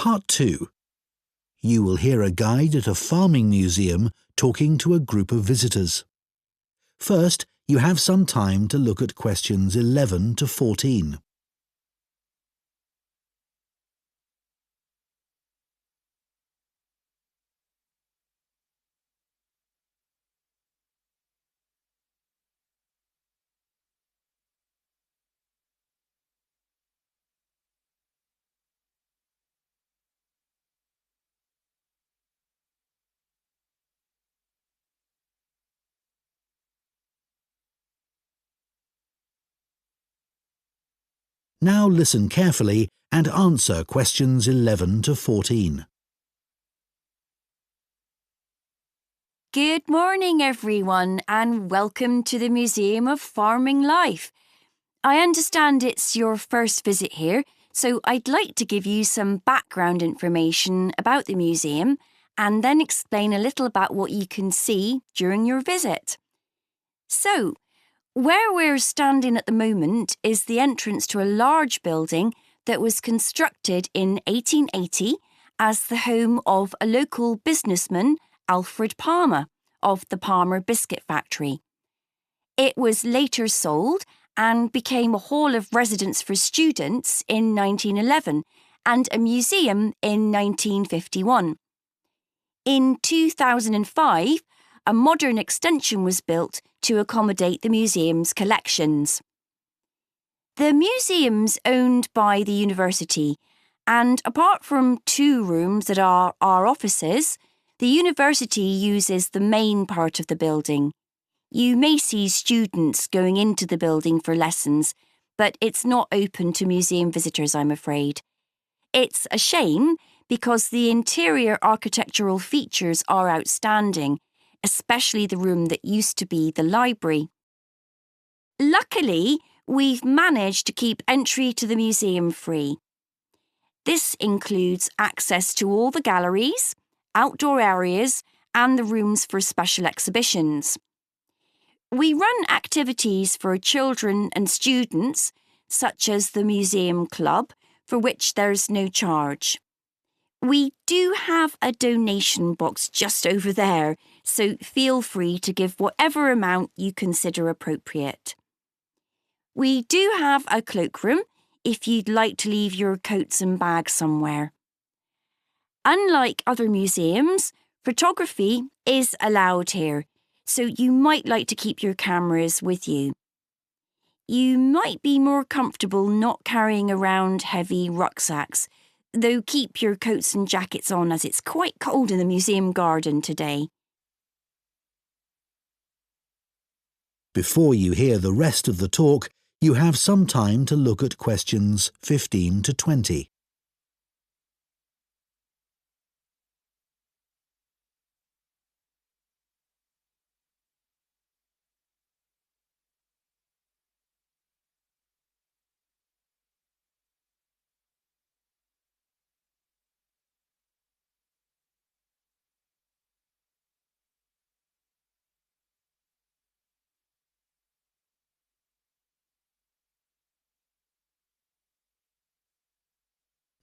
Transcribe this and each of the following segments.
Part 2. You will hear a guide at a farming museum talking to a group of visitors. First, you have some time to look at questions 11 to 14. Now listen carefully and answer questions 11 to 14. Good morning, everyone, and welcome to the Museum of Farming Life. I understand it's your first visit here, so I'd like to give you some background information about the museum and then explain a little about what you can see during your visit. So, where we're standing at the moment is the entrance to a large building that was constructed in 1880 as the home of a local businessman, Alfred Palmer, of the Palmer Biscuit Factory. It was later sold and became a hall of residence for students in 1911 and a museum in 1951. In 2005, a modern extension was built to accommodate the museum's collections. The museum's owned by the university, and apart from 2 rooms that are our offices, the university uses the main part of the building. You may see students going into the building for lessons, but it's not open to museum visitors, I'm afraid. It's a shame because the interior architectural features are outstanding, especially the room that used to be the library. Luckily, we've managed to keep entry to the museum free. This includes access to all the galleries, outdoor areas, and the rooms for special exhibitions. We run activities for children and students, such as the Museum Club, for which there's no charge. We do have a donation box just over there, so feel free to give whatever amount you consider appropriate. We do have a cloakroom if you'd like to leave your coats and bags somewhere. Unlike other museums, photography is allowed here, so you might like to keep your cameras with you. You might be more comfortable not carrying around heavy rucksacks, though keep your coats and jackets on as it's quite cold in the museum garden today. Before you hear the rest of the talk, you have some time to look at questions 15 to 20.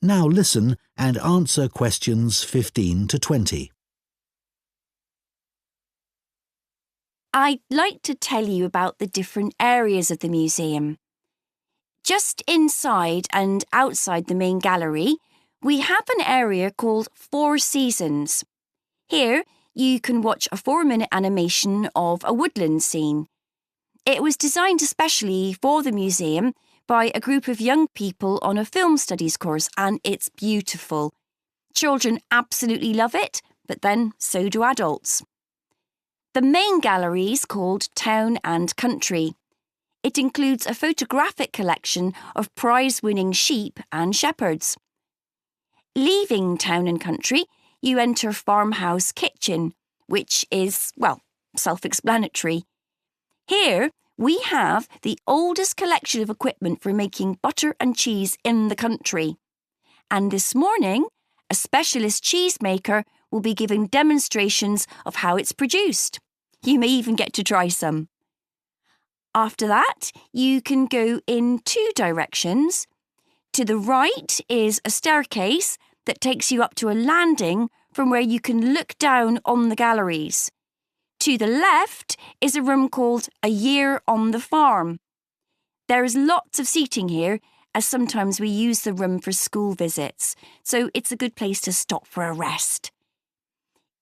Now listen and answer questions 15 to 20. I'd like to tell you about the different areas of the museum. Just inside and outside the main gallery, we have an area called 4 Seasons. Here, you can watch a 4-minute animation of a woodland scene. It was designed especially for the museum by a group of young people on a film studies course, and it's beautiful. Children absolutely love it, but then so do adults. The main gallery is called Town and Country. It includes a photographic collection of prize-winning sheep and shepherds. Leaving Town and Country, you enter Farmhouse Kitchen, which is, well, self-explanatory. Here, we have the oldest collection of equipment for making butter and cheese in the country. And this morning, a specialist cheesemaker will be giving demonstrations of how it's produced. You may even get to try some. After that, you can go in 2 directions. To the right is a staircase that takes you up to a landing from where you can look down on the galleries. To the left is a room called A Year on the Farm. There is lots of seating here, as sometimes we use the room for school visits, so it's a good place to stop for a rest.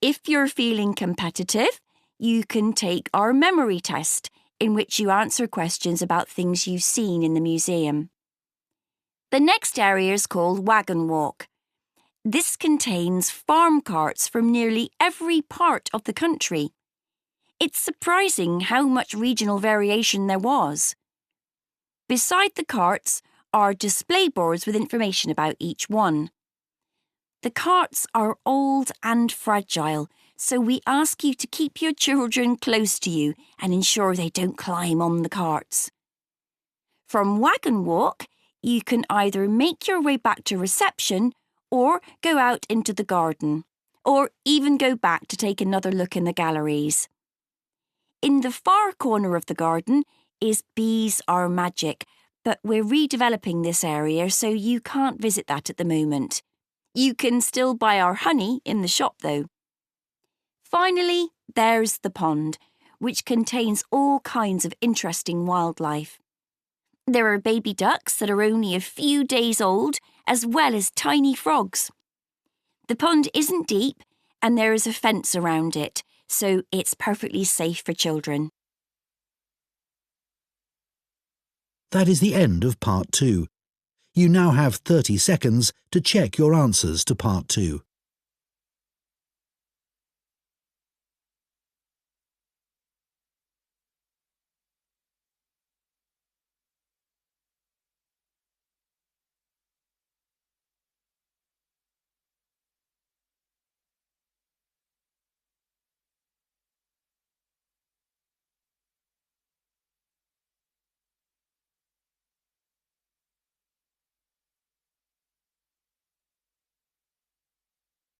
If you're feeling competitive, you can take our memory test, in which you answer questions about things you've seen in the museum. The next area is called Wagon Walk. This contains farm carts from nearly every part of the country. It's surprising how much regional variation there was. Beside the carts are display boards with information about each one. The carts are old and fragile, so we ask you to keep your children close to you and ensure they don't climb on the carts. From Wagon Walk, you can either make your way back to reception or go out into the garden, or even go back to take another look in the galleries. In the far corner of the garden is Bees Are Magic, but we're redeveloping this area so you can't visit that at the moment. You can still buy our honey in the shop though. Finally, there's the pond, which contains all kinds of interesting wildlife. There are baby ducks that are only a few days old, as well as tiny frogs. The pond isn't deep, and there is a fence around it, so it's perfectly safe for children. That is the end of Part 2. You now have 30 seconds to check your answers to Part 2.